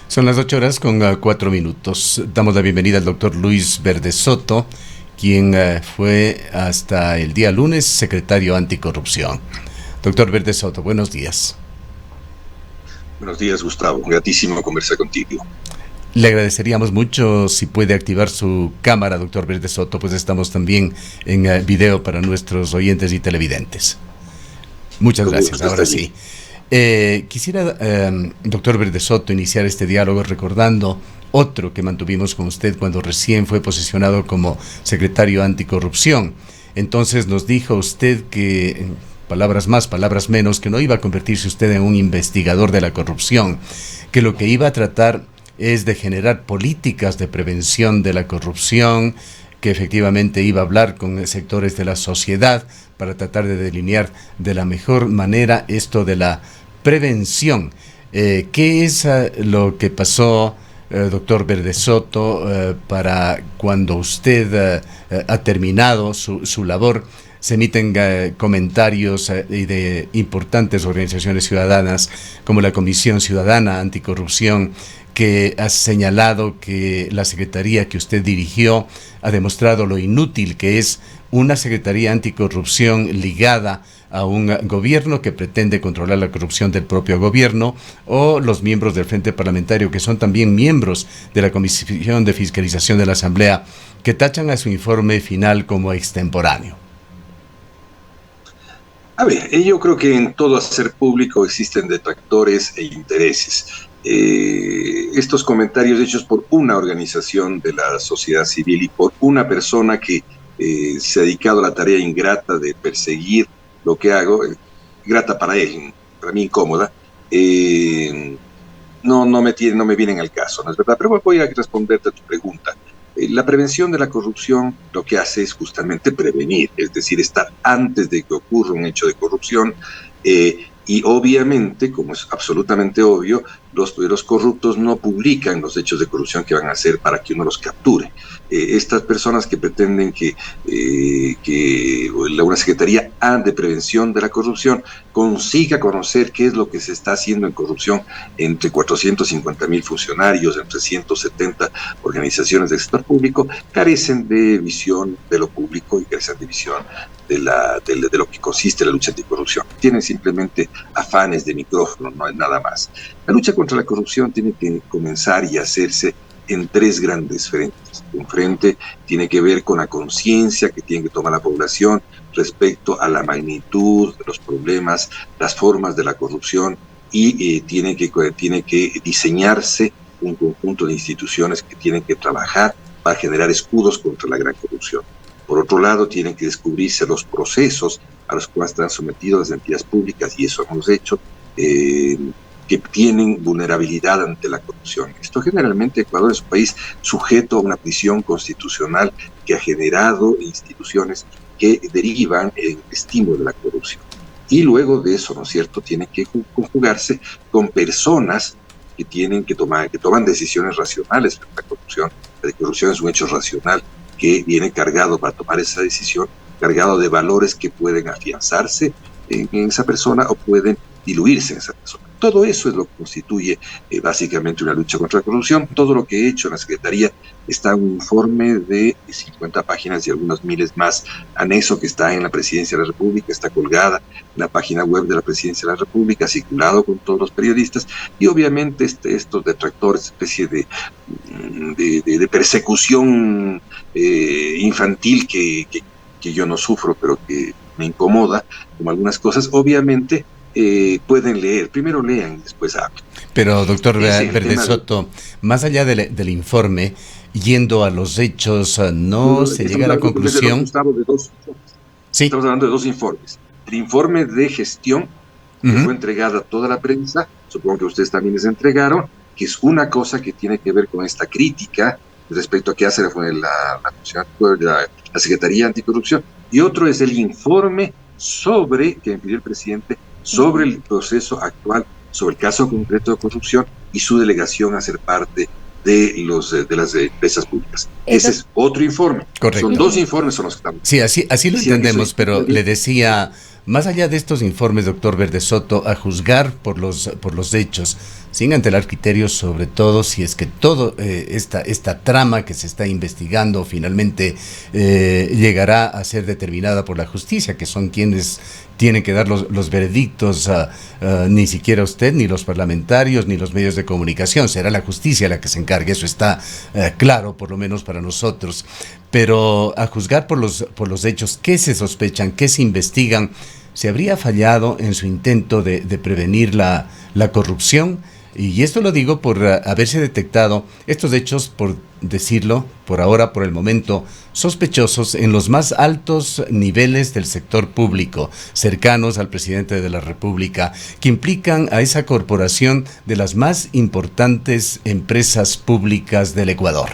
Son las 8 horas con 4 minutos. Damos la bienvenida al doctor Luis Verde Soto, quien fue hasta el día lunes secretario anticorrupción. Doctor Verde Soto, buenos días. Buenos días, Gustavo. Gratísimo conversar contigo. Le agradeceríamos mucho si puede activar su cámara, doctor Verde Soto, pues estamos también en video para nuestros oyentes y televidentes. Muchas gracias. Ahora sí. Quisiera, doctor Verde Soto, iniciar este diálogo recordando otro que mantuvimos con usted cuando recién fue posicionado como secretario anticorrupción. Entonces nos dijo usted que, palabras más, palabras menos, que no iba a convertirse usted en un investigador de la corrupción, que lo que iba a tratar es de generar políticas de prevención de la corrupción, que efectivamente iba a hablar con sectores de la sociedad para tratar de delinear de la mejor manera esto de la prevención. ¿Qué es lo que pasó, doctor Verde Soto, para cuando usted ha terminado su labor? Se emiten comentarios de importantes organizaciones ciudadanas como la Comisión Ciudadana Anticorrupción, que ha señalado que la secretaría que usted dirigió ha demostrado lo inútil que es una secretaría anticorrupción ligada a un gobierno que pretende controlar la corrupción del propio gobierno, o los miembros del Frente Parlamentario, que son también miembros de la Comisión de Fiscalización de la Asamblea, que tachan a su informe final como extemporáneo. A ver, yo creo que en todo hacer público existen detractores e intereses. Estos comentarios hechos por una organización de la sociedad civil y por una persona que se ha dedicado a la tarea ingrata de perseguir lo que hago, grata para él, para mí incómoda, no me vienen al caso, ¿no es verdad? Pero voy a responderte a tu pregunta. La prevención de la corrupción lo que hace es justamente prevenir, es decir, estar antes de que ocurra un hecho de corrupción, y obviamente, como es absolutamente obvio, los corruptos no publican los hechos de corrupción que van a hacer para que uno los capture. Estas personas que pretenden que una Secretaría de Prevención de la Corrupción consiga conocer qué es lo que se está haciendo en corrupción entre 450,000 funcionarios, entre 170 organizaciones del sector público, carecen de visión de lo público y carecen de visión de lo que consiste la lucha anticorrupción. Tienen simplemente afanes de micrófono, no es nada más. La lucha contra la corrupción tiene que comenzar y hacerse en tres grandes frentes. Un frente tiene que ver con la conciencia que tiene que tomar la población respecto a la magnitud de los problemas, las formas de la corrupción, y tiene que diseñarse un conjunto de instituciones que tienen que trabajar para generar escudos contra la gran corrupción. Por otro lado, tienen que descubrirse los procesos a los cuales están sometidos las entidades públicas, y eso hemos hecho, que tienen vulnerabilidad ante la corrupción. Esto generalmente Ecuador es un país sujeto a una prisión constitucional que ha generado instituciones que derivan en estímulo de la corrupción. Y luego de eso, ¿no es cierto?, tiene que conjugarse con personas que toman decisiones racionales frente a la corrupción. La corrupción es un hecho racional que viene cargado para tomar esa decisión, cargado de valores que pueden afianzarse en esa persona o pueden diluirse en esa persona. Todo eso es lo que constituye básicamente una lucha contra la corrupción. Todo lo que he hecho en la Secretaría está en un informe de 50 páginas y algunos miles más, anexo, que está en la Presidencia de la República, está colgada en la página web de la Presidencia de la República, circulado con todos los periodistas, y obviamente estos detractores, especie de persecución infantil que yo no sufro, pero que me incomoda, como algunas cosas, obviamente pueden leer. Primero lean y después hablen. Pero, doctor Verde Soto, más allá del informe, yendo a los hechos, no se llega a la conclusión. Sí. Estamos hablando de dos informes. El informe de gestión, que fue entregado a toda la prensa, supongo que ustedes también les entregaron, que es una cosa que tiene que ver con esta crítica respecto a qué hace la Secretaría Anticorrupción, y otro es el informe que me pidió el presidente sobre el proceso actual, sobre el caso concreto de corrupción y su delegación a ser parte de las empresas públicas. Ese es otro informe. Correcto. Son dos informes son los que estamos. Sí, así lo entendemos, pero le decía Más allá de estos informes, doctor Verde Soto, a juzgar por los hechos, sin antelar criterios, sobre todo si es que todo esta trama que se está investigando finalmente llegará a ser determinada por la justicia, que son quienes tienen que dar los veredictos, ni siquiera usted, ni los parlamentarios, ni los medios de comunicación. Será la justicia la que se encargue, eso está claro, por lo menos para nosotros. Pero a juzgar por los hechos, ¿qué se sospechan, qué se investigan? ¿Se habría fallado en su intento de prevenir la corrupción? Y esto lo digo por haberse detectado estos hechos, por decirlo, por ahora, por el momento, sospechosos en los más altos niveles del sector público, cercanos al presidente de la República, que implican a esa corporación de las más importantes empresas públicas del Ecuador.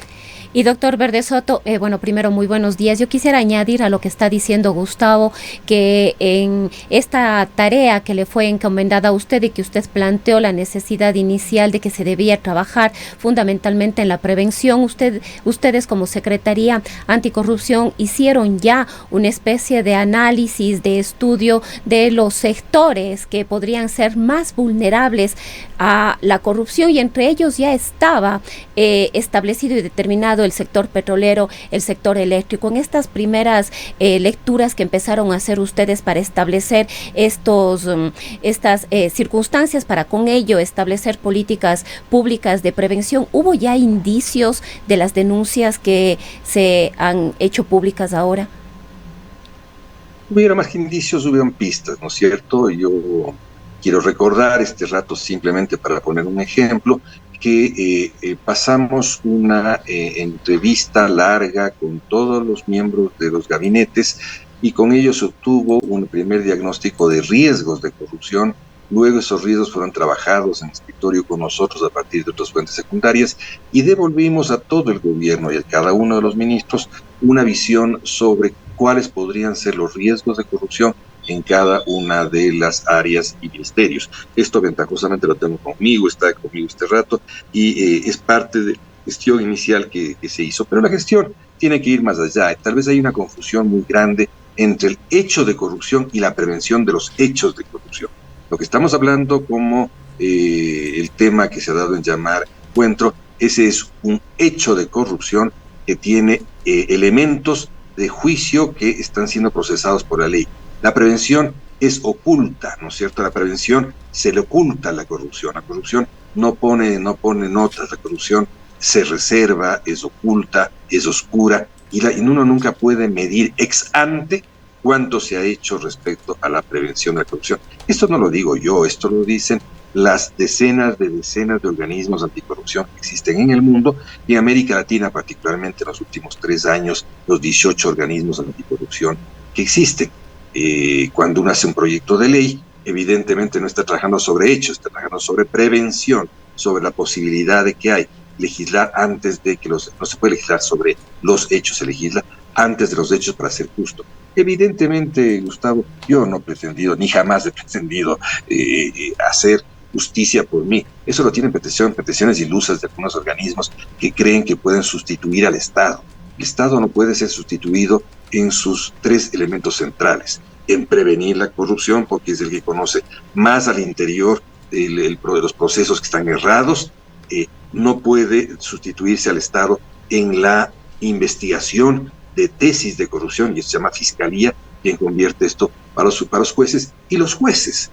Y doctor Verde Soto, bueno, primero muy buenos días. Yo quisiera añadir a lo que está diciendo Gustavo, que en esta tarea que le fue encomendada a usted y que usted planteó la necesidad inicial de que se debía trabajar fundamentalmente en la prevención, ustedes como Secretaría Anticorrupción hicieron ya una especie de análisis, de estudio de los sectores que podrían ser más vulnerables a la corrupción, y entre ellos ya estaba establecido y determinado el sector petrolero, el sector eléctrico. En estas primeras lecturas que empezaron a hacer ustedes para establecer estas circunstancias, para con ello establecer políticas públicas de prevención, ¿hubo ya indicios de las denuncias que se han hecho públicas ahora? Hubiera más que indicios, hubieran pistas, ¿no es cierto? Yo quiero recordar este rato, simplemente para poner un ejemplo, que pasamos una entrevista larga con todos los miembros de los gabinetes, y con ellos se obtuvo un primer diagnóstico de riesgos de corrupción. Luego esos riesgos fueron trabajados en el escritorio con nosotros a partir de otras fuentes secundarias, y devolvimos a todo el gobierno y a cada uno de los ministros una visión sobre cuáles podrían ser los riesgos de corrupción en cada una de las áreas y ministerios. Esto ventajosamente lo tengo conmigo, está conmigo este rato, y es parte de la gestión inicial que se hizo. Pero la gestión tiene que ir más allá. Tal vez hay una confusión muy grande entre el hecho de corrupción y la prevención de los hechos de corrupción. Lo que estamos hablando como el tema que se ha dado en llamar encuentro, ese es un hecho de corrupción que tiene elementos de juicio que están siendo procesados por la ley. La prevención es oculta, ¿no es cierto? La prevención se le oculta a la corrupción. La corrupción no pone notas, la corrupción se reserva, es oculta, es oscura, y uno nunca puede medir ex ante cuánto se ha hecho respecto a la prevención de la corrupción. Esto no lo digo yo, esto lo dicen las decenas de organismos anticorrupción que existen en el mundo, y en América Latina particularmente en los últimos 3 años, los 18 organismos anticorrupción que existen. Cuando uno hace un proyecto de ley, evidentemente no está trabajando sobre hechos, está trabajando sobre prevención, sobre la posibilidad de que hay legislar antes de que no se puede legislar sobre los hechos, se legisla antes de los hechos para ser justo. Evidentemente, Gustavo, yo no he pretendido, ni jamás he pretendido hacer justicia por mí. Eso lo tienen pretensiones ilusas de algunos organismos que creen que pueden sustituir al Estado. El Estado no puede ser sustituido en sus 3 elementos centrales: en prevenir la corrupción, porque es el que conoce más al interior de los procesos que están errados. No puede sustituirse al Estado en la investigación de tesis de corrupción, y eso se llama fiscalía, quien convierte esto para los jueces, y los jueces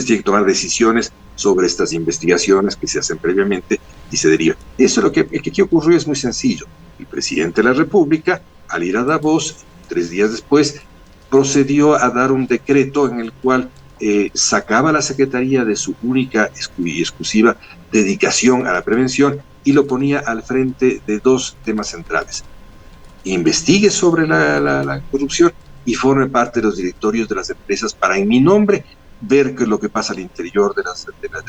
tienen que tomar decisiones sobre estas investigaciones que se hacen previamente y se derivan. Eso es lo que ocurrió, es muy sencillo. El presidente de la República, al ir a Davos, 3 días después, procedió a dar un decreto en el cual sacaba a la Secretaría de su única y exclusiva dedicación a la prevención y lo ponía al frente de 2 temas centrales: investigue sobre la corrupción y forme parte de los directorios de las empresas para, en mi nombre, ver qué es lo que pasa al interior de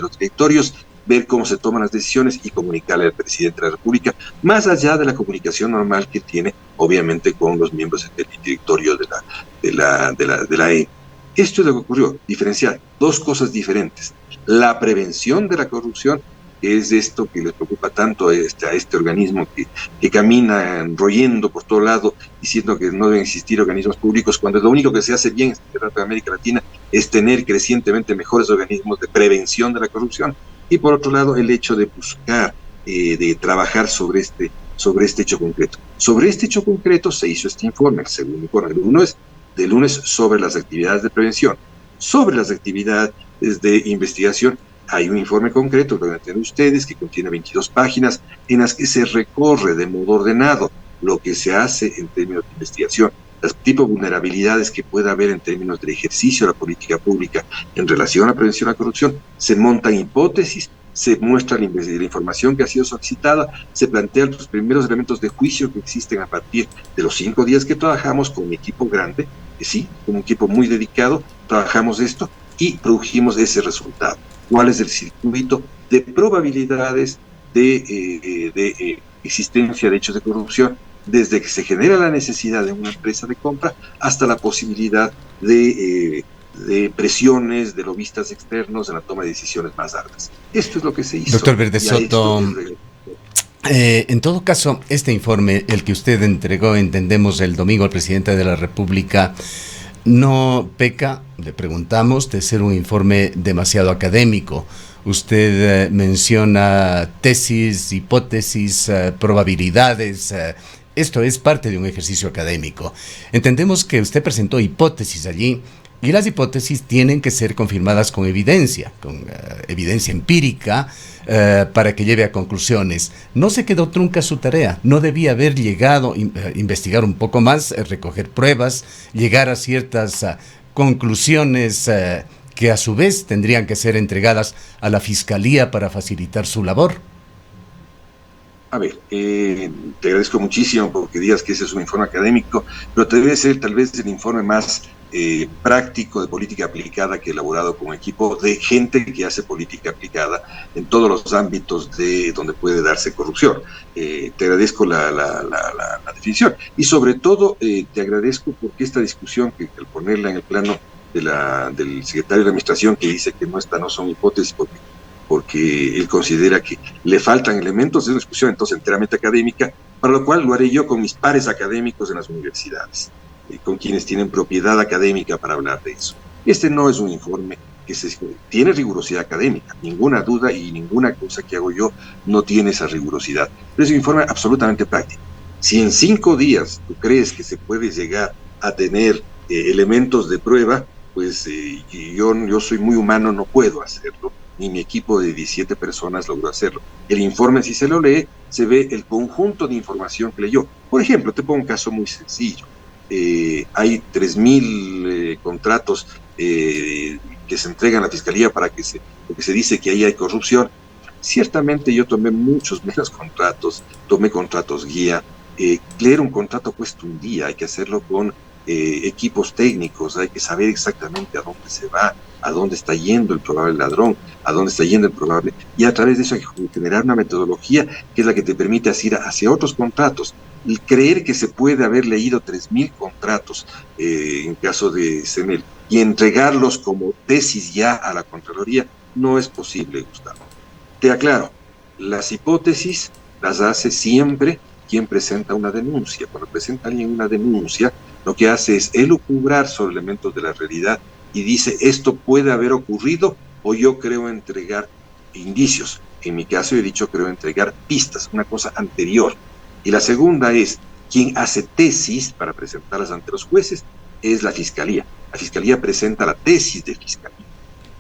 los directorios, ver cómo se toman las decisiones y comunicarle al presidente de la República, más allá de la comunicación normal que tiene, obviamente, con los miembros del directorio de la E. Esto es lo que ocurrió: diferenciar 2 cosas diferentes: la prevención de la corrupción que es esto que les preocupa tanto a este organismo que camina royendo por todo lado, diciendo que no deben existir organismos públicos, cuando lo único que se hace bien en América Latina es tener crecientemente mejores organismos de prevención de la corrupción. Y por otro lado, el hecho de buscar, de trabajar sobre este hecho concreto. Sobre este hecho concreto se hizo este informe, el segundo informe. El uno es de lunes sobre las actividades de prevención. Sobre las actividades de investigación hay un informe concreto, lo deben tener ustedes, que contiene 22 páginas, en las que se recorre de modo ordenado lo que se hace en términos de investigación, los tipos de vulnerabilidades que pueda haber en términos del ejercicio de la política pública en relación a la prevención de la corrupción. Se montan hipótesis, se muestra la información que ha sido solicitada, se plantean los primeros elementos de juicio que existen a partir de los 5 días que trabajamos con un equipo grande, sí, con un equipo muy dedicado, trabajamos esto y produjimos ese resultado. ¿Cuál es el circuito de probabilidades de existencia de hechos de corrupción, desde que se genera la necesidad de una empresa de compra hasta la posibilidad de presiones de lobistas externos en la toma de decisiones más altas? Esto es lo que se hizo. Doctor Verde Soto, en todo caso, este informe, el que usted entregó, entendemos, el domingo al presidente de la República, no peca, le preguntamos, de ser un informe demasiado académico. Usted menciona tesis, hipótesis, probabilidades. Esto es parte de un ejercicio académico. Entendemos que usted presentó hipótesis allí, y las hipótesis tienen que ser confirmadas con evidencia empírica, para que lleve a conclusiones. No se quedó trunca su tarea, no debía haber llegado a investigar un poco más, recoger pruebas, llegar a ciertas conclusiones que a su vez tendrían que ser entregadas a la Fiscalía para facilitar su labor. A ver, te agradezco muchísimo porque digas que ese es un informe académico, pero debe ser tal vez el informe más práctico de política aplicada que he elaborado con un equipo de gente que hace política aplicada en todos los ámbitos de donde puede darse corrupción. Te agradezco la definición y sobre todo te agradezco porque esta discusión, que al ponerla en el plano del secretario de Administración, que dice que no son hipótesis porque él considera que le faltan elementos de una discusión entonces enteramente académica, para lo cual lo haré yo con mis pares académicos en las universidades, con quienes tienen propiedad académica para hablar de eso. Este no es un informe que tiene rigurosidad académica, ninguna duda, y ninguna cosa que hago yo no tiene esa rigurosidad, pero es un informe absolutamente práctico. Si en 5 días tú crees que se puede llegar a tener elementos de prueba, pues yo soy muy humano, no puedo hacerlo, ni mi equipo de 17 personas logró hacerlo. El informe, si se lo lee, se ve el conjunto de información que leyó. Por ejemplo, te pongo un caso muy sencillo. Hay 3,000 contratos que se entregan a la Fiscalía porque se dice que ahí hay corrupción. Ciertamente yo tomé muchos menos contratos, tomé contratos guía. Leer un contrato cuesta un día, hay que hacerlo con equipos técnicos, hay que saber exactamente a dónde se va, a dónde está yendo el probable ladrón, a dónde está yendo el probable, y a través de eso hay que generar una metodología que es la que te permite ir hacia otros contratos. Y creer que se puede haber leído 3,000 contratos en caso de CENEL y entregarlos como tesis ya a la Contraloría no es posible, Gustavo. Te aclaro, las hipótesis las hace siempre quien presenta una denuncia. Cuando presenta alguien una denuncia, lo que hace es elucubrar sobre elementos de la realidad y dice, esto puede haber ocurrido, o yo creo entregar indicios. En mi caso he dicho, creo entregar pistas, una cosa anterior. Y la segunda es, quien hace tesis para presentarlas ante los jueces es la Fiscalía. La Fiscalía presenta la tesis de Fiscalía.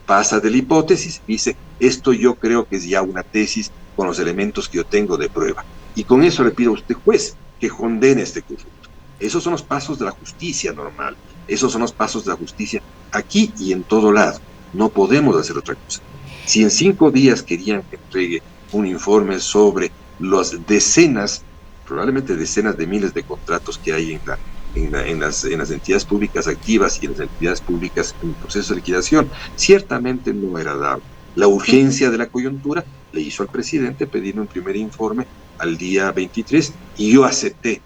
Pasa de la hipótesis, dice, esto yo creo que es ya una tesis con los elementos que yo tengo de prueba. Y con eso le pido a usted, juez, que condene este conjunto. Esos son los pasos de la justicia normal. Esos son los pasos de la justicia aquí y en todo lado. No podemos hacer otra cosa. Si en 5 días querían que entregue un informe sobre las decenas, probablemente decenas de miles de contratos que hay en las entidades públicas activas y en las entidades públicas en proceso de liquidación, ciertamente no era dable. La urgencia de la coyuntura le hizo al presidente pedir un primer informe al día 23 y yo acepté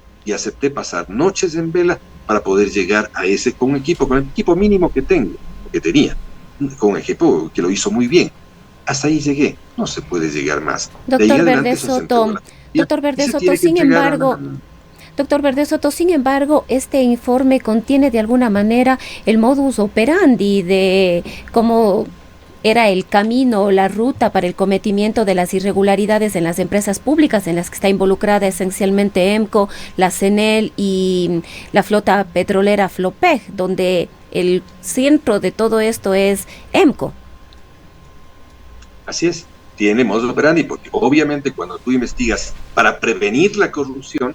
pasar noches en vela para poder llegar a ese con el equipo mínimo que tenía, con un equipo que lo hizo muy bien. Hasta ahí llegué, no se puede llegar más. Doctor Verde Soto, doctor Verde Soto, sin embargo... Doctor Verde Soto, sin embargo, este informe contiene de alguna manera el modus operandi de cómo era el camino o la ruta para el cometimiento de las irregularidades en las empresas públicas en las que está involucrada esencialmente EMCO, la CENEL y la flota petrolera Flopec, donde el centro de todo esto es EMCO. Así es, tiene modus operandi, porque obviamente cuando tú investigas para prevenir la corrupción,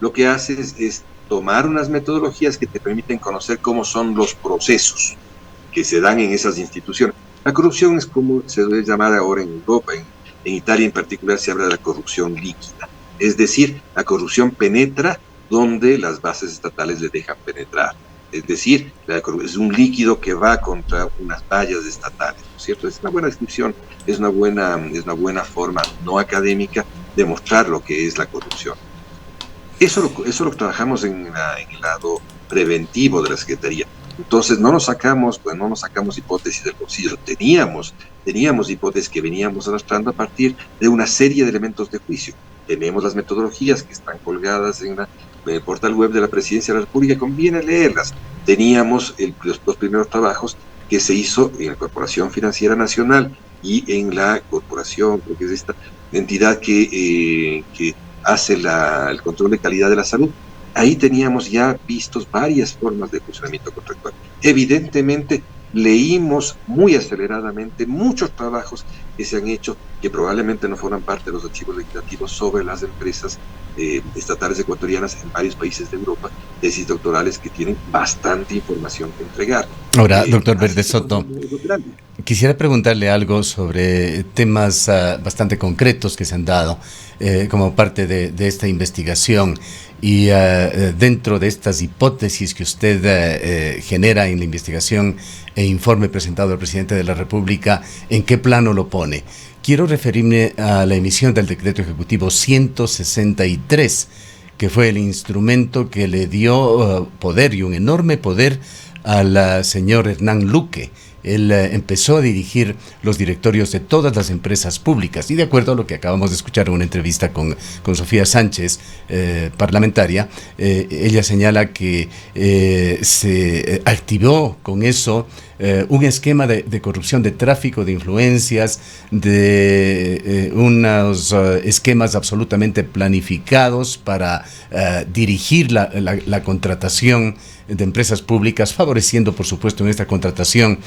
lo que haces es tomar unas metodologías que te permiten conocer cómo son los procesos que se dan en esas instituciones. La corrupción es como se debe llamar ahora en Europa, en Italia en particular se habla de la corrupción líquida. Es decir, la corrupción penetra donde las bases estatales le dejan penetrar. Es decir, es un líquido que va contra unas vallas estatales, ¿no es cierto? Es una buena descripción, es una buena forma no académica de mostrar lo que es la corrupción. Eso lo trabajamos en el lado preventivo de la Secretaría. Entonces no nos sacamos hipótesis del bolsillo, teníamos hipótesis que veníamos arrastrando a partir de una serie de elementos de juicio. Tenemos las metodologías que están colgadas en el portal web de la Presidencia de la República, conviene leerlas. Teníamos los primeros trabajos que se hizo en la Corporación Financiera Nacional y en la corporación, creo que es esta entidad que hace el control de calidad de la salud. Ahí teníamos ya vistos varias formas de funcionamiento contractual. Evidentemente, leímos muy aceleradamente muchos trabajos que se han hecho que probablemente no forman parte de los archivos legislativos sobre las empresas estatales ecuatorianas en varios países de Europa, tesis doctorales que tienen bastante información que entregar. Ahora, doctor Verde Soto, quisiera preguntarle algo sobre temas bastante concretos que se han dado como parte de esta investigación y dentro de estas hipótesis que usted genera en la investigación e informe presentado al presidente de la República, ¿en qué plano lo pone? Quiero referirme a la emisión del decreto ejecutivo 163, que fue el instrumento que le dio poder y un enorme poder al señor Hernán Luque. Él empezó a dirigir los directorios de todas las empresas públicas y de acuerdo a lo que acabamos de escuchar en una entrevista con Sofía Sánchez, parlamentaria, ella señala que se activó con eso un esquema de corrupción, de tráfico de influencias, de unos esquemas absolutamente planificados para dirigir la contratación de empresas públicas, favoreciendo por supuesto en esta contratación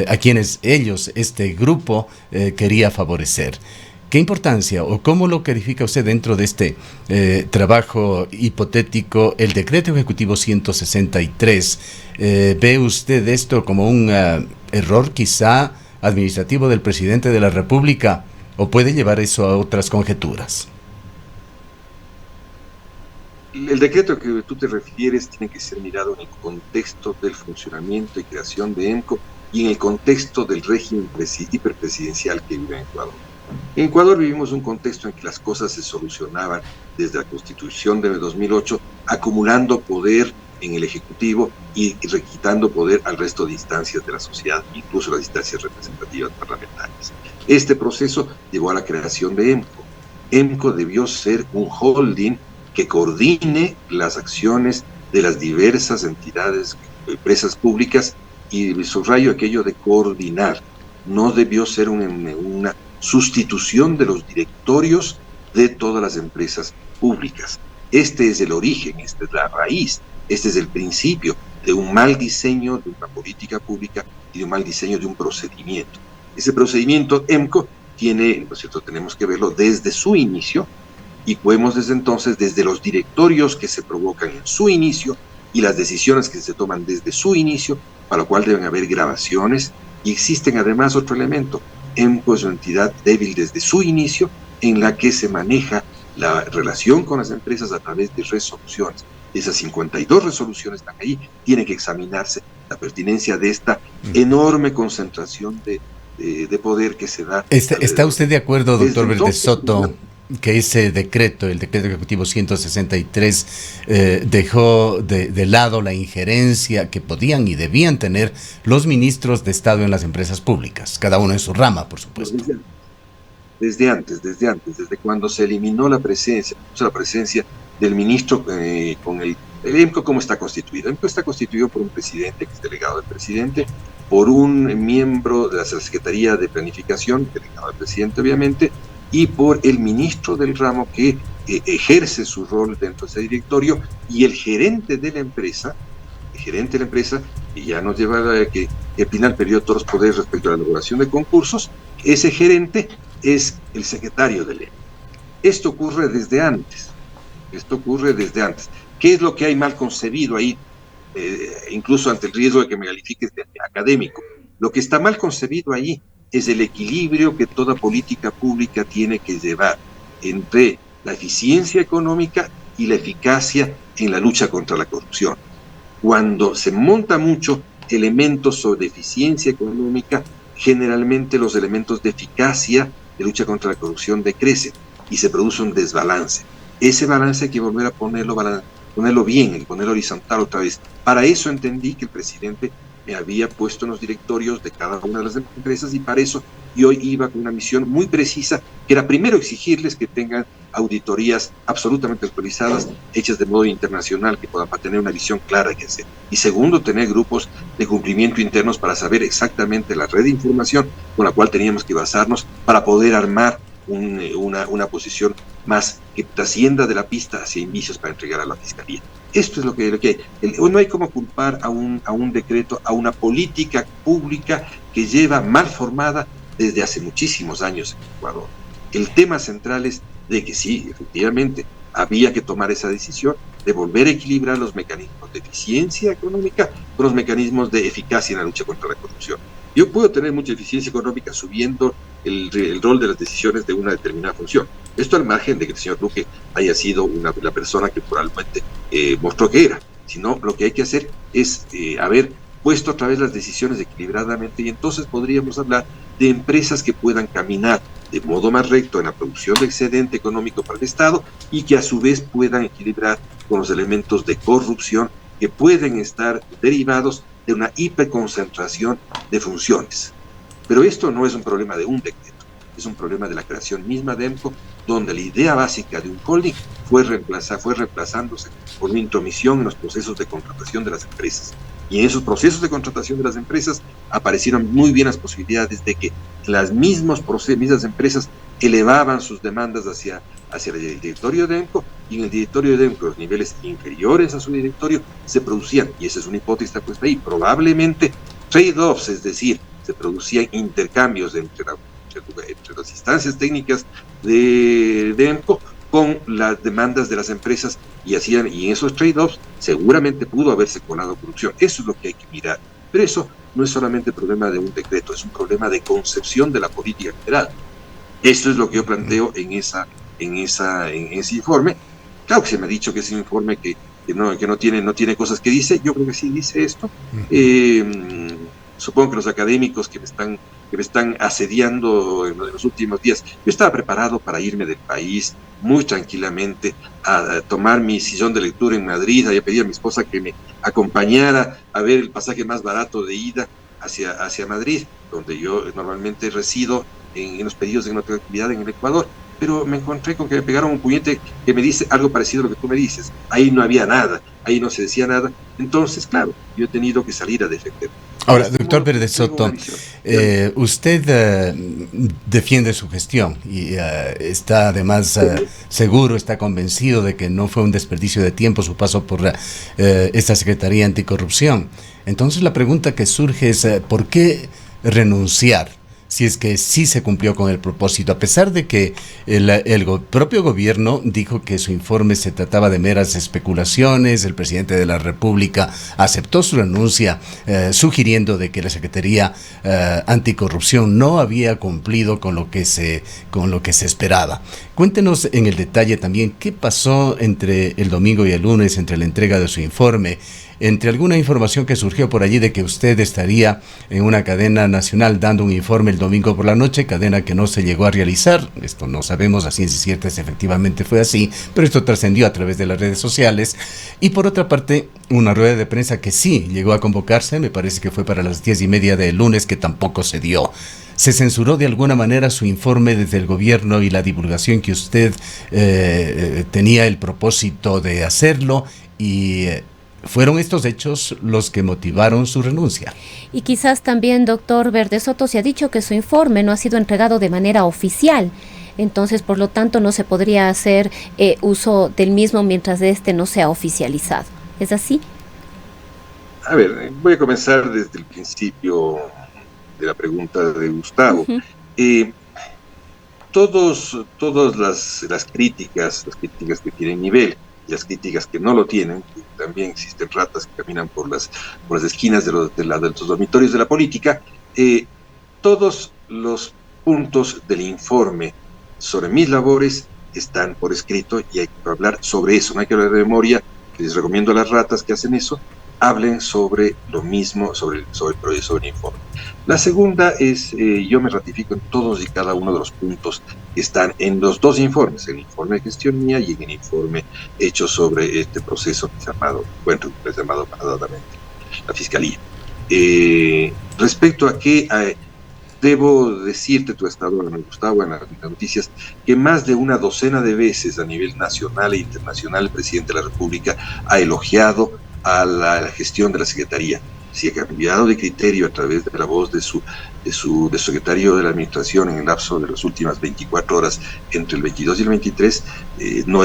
a quienes este grupo quería favorecer. ¿Qué importancia o cómo lo califica usted dentro de este trabajo hipotético, el decreto ejecutivo 163? ¿Ve usted esto como un error quizá administrativo del presidente de la República o puede llevar eso a otras conjeturas? El decreto que tú te refieres tiene que ser mirado en el contexto del funcionamiento y creación de EMCO y en el contexto del régimen hiperpresidencial que vive en Ecuador. En Ecuador vivimos un contexto en que las cosas se solucionaban desde la Constitución de 2008, acumulando poder en el Ejecutivo y quitando poder al resto de instancias de la sociedad, incluso las instancias representativas parlamentarias. Este proceso llevó a la creación de EMCO. EMCO debió ser un holding que coordine las acciones de las diversas entidades, empresas públicas, y subrayo aquello de coordinar. No debió ser una sustitución de los directorios de todas las empresas públicas. Este es el origen, esta es la raíz, este es el principio de un mal diseño de una política pública y de un mal diseño de un procedimiento. Ese procedimiento EMCO tiene, ¿no es cierto?, tenemos que verlo desde su inicio, y podemos desde entonces, desde los directorios que se provocan en su inicio y las decisiones que se toman desde su inicio, para lo cual deben haber grabaciones, y existen además otro elemento. EMCO es una entidad débil desde su inicio, en la que se maneja la relación con las empresas a través de resoluciones. Esas 52 resoluciones están ahí, tiene que examinarse la pertinencia de esta enorme concentración de poder que se da. ¿Está usted de acuerdo, doctor Verde Soto? que ese decreto, el decreto ejecutivo 163, dejó de lado la injerencia que podían y debían tener los ministros de Estado en las empresas públicas, cada uno en su rama, por supuesto. Desde antes, desde cuando se eliminó la presencia del ministro con el EMCO. ¿Cómo está constituido? El EMCO está constituido por un presidente, que es delegado del presidente, por un miembro de la Secretaría de Planificación, delegado del presidente obviamente, y por el ministro del ramo, que ejerce su rol dentro de ese directorio, y el gerente de la empresa, y ya nos lleva a que el final perdió todos los poderes respecto a la elaboración de concursos. Ese gerente es el secretario del EMCO. Esto ocurre desde antes. ¿Qué es lo que hay mal concebido ahí? Incluso ante el riesgo de que me califiques de académico. Lo que está mal concebido ahí es el equilibrio que toda política pública tiene que llevar entre la eficiencia económica y la eficacia en la lucha contra la corrupción. Cuando se monta mucho elementos sobre eficiencia económica, generalmente los elementos de eficacia de lucha contra la corrupción decrecen y se produce un desbalance. Ese balance hay que volver a ponerlo bien, ponerlo horizontal otra vez. Para eso entendí que el presidente me había puesto en los directorios de cada una de las empresas, y para eso yo iba con una misión muy precisa, que era primero exigirles que tengan auditorías absolutamente actualizadas, hechas de modo internacional, que puedan tener una visión clara de qué hacer. Y segundo, tener grupos de cumplimiento internos para saber exactamente la red de información con la cual teníamos que basarnos para poder armar una posición más que trascienda de la pista hacia indicios para entregar a la Fiscalía. Esto es lo que hay. No hay como culpar a un decreto, a una política pública que lleva mal formada desde hace muchísimos años en Ecuador. El tema central es de que sí, efectivamente, había que tomar esa decisión de volver a equilibrar los mecanismos de eficiencia económica con los mecanismos de eficacia en la lucha contra la corrupción. Yo puedo tener mucha eficiencia económica subiendo el rol de las decisiones de una determinada función. Esto al margen de que el señor Duque haya sido la persona que probablemente mostró que era. Sino lo que hay que hacer es haber puesto otra vez las decisiones equilibradamente, y entonces podríamos hablar de empresas que puedan caminar de modo más recto en la producción de excedente económico para el Estado, y que a su vez puedan equilibrar con los elementos de corrupción que pueden estar derivados de una hiperconcentración de funciones. Pero esto no es un problema de un decreto, es un problema de la creación misma de EMCO, donde la idea básica de un holding fue reemplazándose por una intromisión en los procesos de contratación de las empresas. Y en esos procesos de contratación de las empresas aparecieron muy bien las posibilidades de que las mismas empresas elevaban sus demandas hacia el directorio de EMCO, y en el directorio de EMCO, los niveles inferiores a su directorio, se producían, y esa es una hipótesis que está puesta ahí, probablemente trade-offs, es decir, se producían intercambios entre las instancias técnicas de EMCO con las demandas de las empresas, y en esos trade-offs seguramente pudo haberse colado corrupción. Eso es lo que hay que mirar. Pero eso no es solamente problema de un decreto, es un problema de concepción de la política general. Esto es lo que yo planteo en ese informe. Claro que se me ha dicho que es un informe que no tiene cosas que dice. Yo creo que sí dice esto. Supongo que los académicos que me están asediando en los últimos días, yo estaba preparado para irme del país muy tranquilamente a tomar mi sillón de lectura en Madrid, a pedir a mi esposa que me acompañara a ver el pasaje más barato de ida hacia Madrid, donde yo normalmente resido en los pedidos de una actividad en el Ecuador. Pero me encontré con que me pegaron un puñete que me dice algo parecido a lo que tú me dices. Ahí no había nada, ahí no se decía nada. Entonces, claro, yo he tenido que salir a defender. Ahora, doctor Pérez de Soto, usted defiende su gestión y está además seguro, está convencido de que no fue un desperdicio de tiempo su paso por esta Secretaría Anticorrupción. Entonces la pregunta que surge es, ¿por qué renunciar? Si es que sí se cumplió con el propósito, a pesar de que el propio gobierno dijo que su informe se trataba de meras especulaciones. El presidente de la República aceptó su renuncia, sugiriendo de que la Secretaría Anticorrupción no había cumplido con lo que se esperaba. Cuéntenos en el detalle también qué pasó entre el domingo y el lunes, entre la entrega de su informe entre alguna información que surgió por allí de que usted estaría en una cadena nacional dando un informe el domingo por la noche, cadena que no se llegó a realizar. Esto no sabemos a ciencia cierta si efectivamente fue así, pero esto trascendió a través de las redes sociales. Y por otra parte, una rueda de prensa que sí llegó a convocarse, me parece que fue para las 10:30 del lunes, que tampoco se dio. ¿Se censuró de alguna manera su informe desde el gobierno y la divulgación que usted tenía el propósito de hacerlo? Y ¿fueron estos hechos los que motivaron su renuncia? Y quizás también, doctor Verde Soto, se ha dicho que su informe no ha sido entregado de manera oficial. Entonces, por lo tanto, no se podría hacer uso del mismo mientras este no sea oficializado. ¿Es así? A ver, voy a comenzar desde el principio de la pregunta de Gustavo. Todas las críticas que tienen nivel y las críticas que no lo tienen, también existen ratas que caminan por las esquinas de los dormitorios de la política, todos los puntos del informe sobre mis labores están por escrito y hay que hablar sobre eso, no hay que hablar de memoria. Les recomiendo a las ratas que hacen eso, hablen sobre lo mismo, sobre el informe. La segunda es, yo me ratifico en todos y cada uno de los puntos que están en los dos informes, el informe de gestión mía y en el informe hecho sobre este proceso que se ha llamado paralelamente la Fiscalía. Respecto a que debo decirte, tú has estado, Gustavo, en las noticias, que más de una docena de veces a nivel nacional e internacional el presidente de la República ha elogiado a la gestión de la Secretaría. Si ha cambiado de criterio a través de la voz de su secretario de la Administración en el lapso de las últimas 24 horas entre el 22 y el 23, no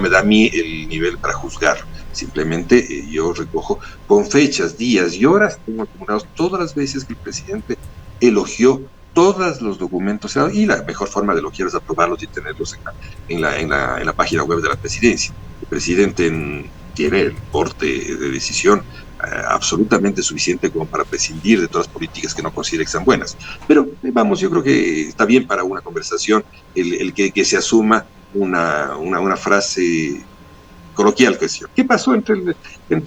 me da a mí el nivel para juzgar. Simplemente yo recojo con fechas, días y horas, tengo acumulados todas las veces que el presidente elogió todos los documentos, y la mejor forma de elogiar es aprobarlos y tenerlos en la página web de la presidencia. El presidente tiene el porte de decisión absolutamente suficiente como para prescindir de todas las políticas que no considere que sean buenas. Pero vamos, yo creo que está bien para una conversación el que se asuma una frase coloquial. ¿Qué pasó entre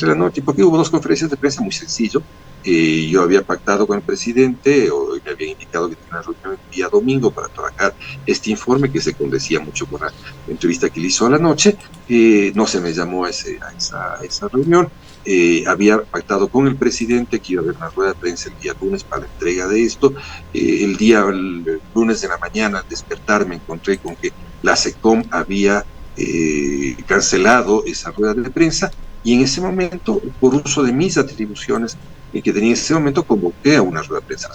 la noche? Porque hubo dos conferencias de prensa, muy sencillo. Yo había pactado con el presidente, o me había indicado que tenía una reunión el día domingo para trabajar este informe, que se condecía mucho con la entrevista que le hizo a la noche. No se me llamó a esa reunión. Había pactado con el presidente que iba a haber una rueda de prensa el día lunes para la entrega de esto. El lunes de la mañana, al despertar, me encontré con que la SECOM había cancelado esa rueda de prensa, y en ese momento, por uso de mis atribuciones que tenía en ese momento, convoqué a una rueda de prensa.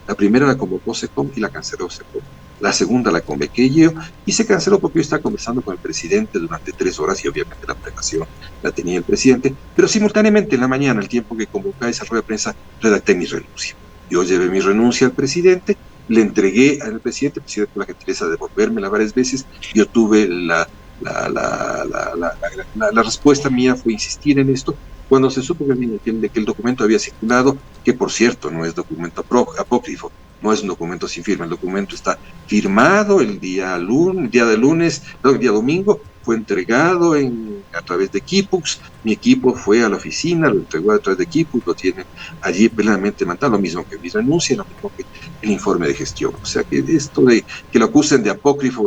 La primera la convocó SECOM y la canceló SECOM. La segunda la convoqué yo y se canceló porque yo estaba conversando con el presidente durante 3 horas y obviamente la preparación la tenía el presidente, pero simultáneamente en la mañana, el tiempo que convocaba esa rueda de prensa, redacté mi renuncia. Yo llevé mi renuncia al presidente, le entregué al presidente, el presidente tuvo la gentileza de devolvérmela varias veces. Yo tuve la respuesta mía fue insistir en esto. Cuando se supo que el documento había circulado, que por cierto no es documento apócrifo, no es un documento sin firma, el documento está firmado el día domingo, fue entregado a través de Kipux, mi equipo fue a la oficina, lo entregó a través de Kipux, lo tienen allí plenamente mandado, lo mismo que mi renuncia, lo mismo que el informe de gestión. O sea que esto de que lo acusen de apócrifo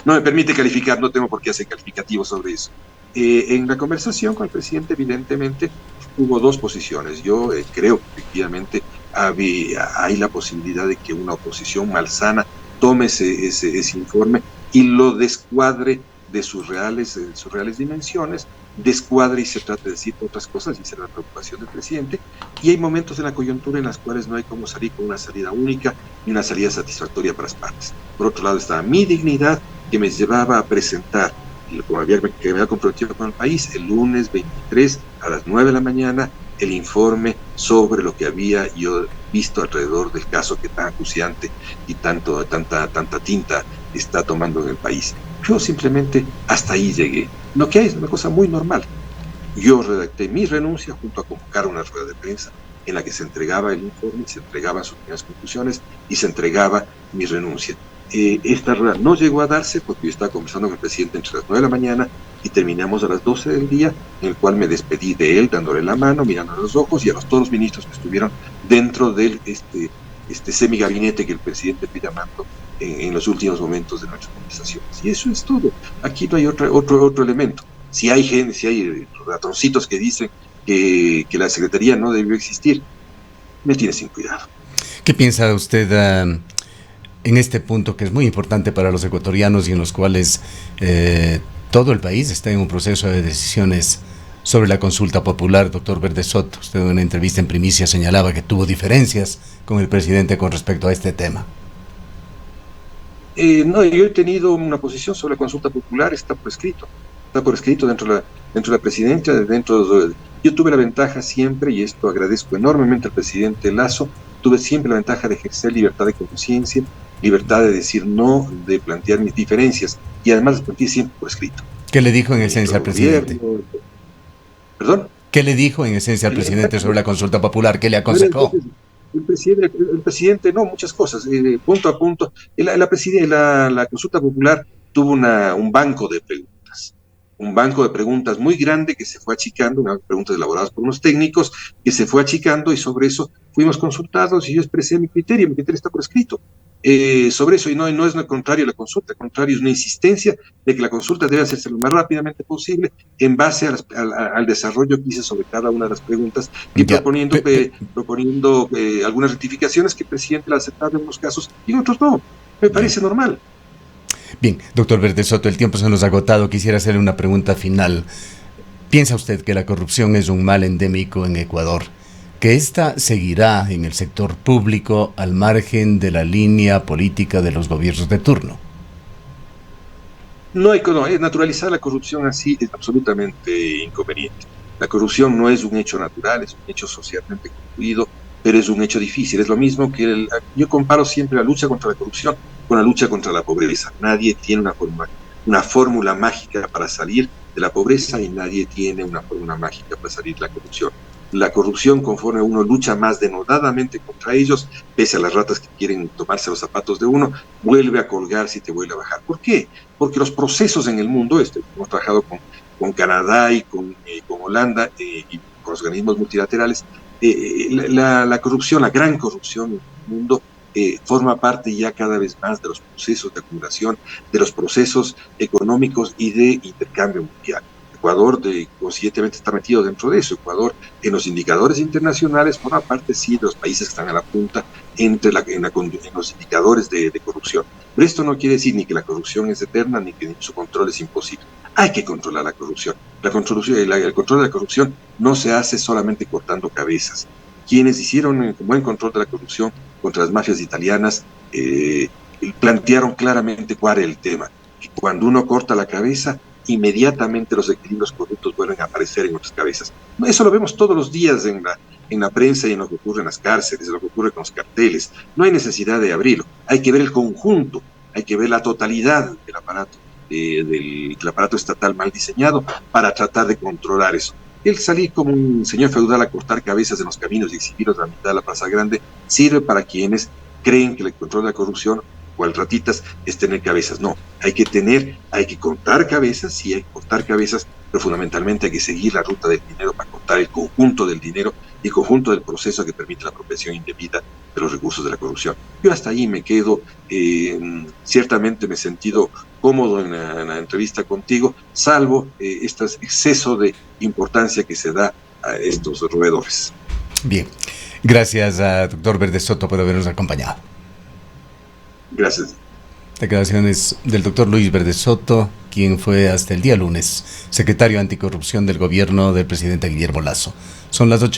no me permite calificar, no tengo por qué hacer calificativo sobre eso. En la conversación con el presidente, evidentemente, hubo dos posiciones. Yo creo que efectivamente hay la posibilidad de que una oposición malsana tome ese informe y lo descuadre de sus reales dimensiones, descuadre y se trate de decir otras cosas, y esa es la preocupación del presidente. Y hay momentos en la coyuntura en las cuales no hay cómo salir con una salida única ni una salida satisfactoria para las partes. Por otro lado estaba mi dignidad, que me llevaba a presentar, que me había comprometido con el país, el lunes 23 a las 9 de la mañana, el informe sobre lo que había yo visto alrededor del caso que tan acuciante y tanta tinta está tomando en el país. Yo simplemente hasta ahí llegué. Lo que hay es una cosa muy normal. Yo redacté mi renuncia junto a convocar una rueda de prensa en la que se entregaba el informe, se entregaban sus primeras conclusiones y se entregaba mi renuncia. Esta rueda no llegó a darse porque yo estaba conversando con el presidente entre las 9 de la mañana y terminamos a las 12 del día, en el cual me despedí de él, dándole la mano, mirando a los ojos, y a todos los ministros que estuvieron dentro del semigabinete que el presidente fue llamando en los últimos momentos de nuestras conversaciones. Y eso es todo. Aquí no hay otro elemento. Si hay ratoncitos que dicen que la Secretaría no debió existir, me tiene sin cuidado. ¿Qué piensa usted en este punto que es muy importante para los ecuatorianos y en los cuales todo el país está en un proceso de decisiones sobre la consulta popular? Doctor Verde Soto, usted en una entrevista en primicia señalaba que tuvo diferencias con el presidente con respecto a este tema. No, yo he tenido una posición sobre la consulta popular, está por escrito dentro de la presidencia, yo tuve la ventaja siempre, y esto agradezco enormemente al presidente Lasso, tuve siempre la ventaja de ejercer libertad de conciencia, libertad de decir no, de plantear mis diferencias, y además las planteé siempre por escrito. ¿Qué le dijo en esencia al presidente? ¿Perdón? ¿Qué le dijo en esencia al presidente sobre la consulta popular? ¿Qué le aconsejó? El presidente, no, muchas cosas, punto a punto. La consulta popular tuvo un banco de preguntas muy grande que se fue achicando, unas preguntas elaboradas por unos técnicos, que se fue achicando, y sobre eso fuimos consultados y yo expresé mi criterio está por escrito. Sobre eso, y no es lo contrario a la consulta, al contrario, es una insistencia de que la consulta debe hacerse lo más rápidamente posible en base al desarrollo que hice sobre cada una de las preguntas y proponiendo algunas rectificaciones que el presidente la aceptaba en unos casos y en otros no. Me parece normal. Bien, doctor Verde Soto, el tiempo se nos ha agotado. Quisiera hacerle una pregunta final. ¿Piensa usted que la corrupción es un mal endémico en Ecuador? ¿Que ésta seguirá en el sector público al margen de la línea política de los gobiernos de turno? No, naturalizar la corrupción así es absolutamente inconveniente. La corrupción no es un hecho natural, es un hecho socialmente construido, pero es un hecho difícil. Es lo mismo que yo comparo siempre la lucha contra la corrupción con la lucha contra la pobreza. Nadie tiene una fórmula mágica para salir de la pobreza y nadie tiene una fórmula mágica para salir de la corrupción. La corrupción, conforme uno lucha más denodadamente contra ellos, pese a las ratas que quieren tomarse los zapatos de uno, vuelve a colgarse y te vuelve a bajar. ¿Por qué? Porque los procesos en el mundo, hemos trabajado con Canadá y con Holanda y con los organismos multilaterales, la corrupción, la gran corrupción en el mundo, forma parte ya cada vez más de los procesos de acumulación, de los procesos económicos y de intercambio mundial. Ecuador conscientemente está metido dentro de eso. Ecuador en los indicadores internacionales forma parte sí de los países que están a la punta en los indicadores de corrupción. Pero esto no quiere decir ni que la corrupción es eterna ni que su control es imposible. Hay que controlar la corrupción. El control de la corrupción no se hace solamente cortando cabezas. Quienes hicieron un buen control de la corrupción contra las mafias italianas plantearon claramente cuál era el tema. Que cuando uno corta la cabeza, inmediatamente los equilibrios corruptos vuelven a aparecer en otras cabezas. Eso lo vemos todos los días en la prensa y en lo que ocurre en las cárceles, en lo que ocurre con los carteles. No hay necesidad de abrirlo. Hay que ver el conjunto, hay que ver la totalidad del aparato, del aparato estatal mal diseñado para tratar de controlar eso. El salir como un señor feudal a cortar cabezas en los caminos y exhibirlos a la mitad de la Plaza Grande sirve para quienes creen que el control de la corrupción, cual ratitas, es tener cabezas. No, hay que contar cabezas, sí hay que cortar cabezas, pero fundamentalmente hay que seguir la ruta del dinero para contar el conjunto del dinero y el conjunto del proceso que permite la apropiación indebida de los recursos de la corrupción. Yo hasta ahí me quedo. Ciertamente me he sentido cómodo en la entrevista contigo, salvo este exceso de importancia que se da a estos roedores. Bien, gracias a doctor Verde Soto por habernos acompañado. Gracias. Declaraciones del doctor Luis Verde Soto, quien fue hasta el día lunes secretario anticorrupción del gobierno del presidente Guillermo Lasso. Son las 8.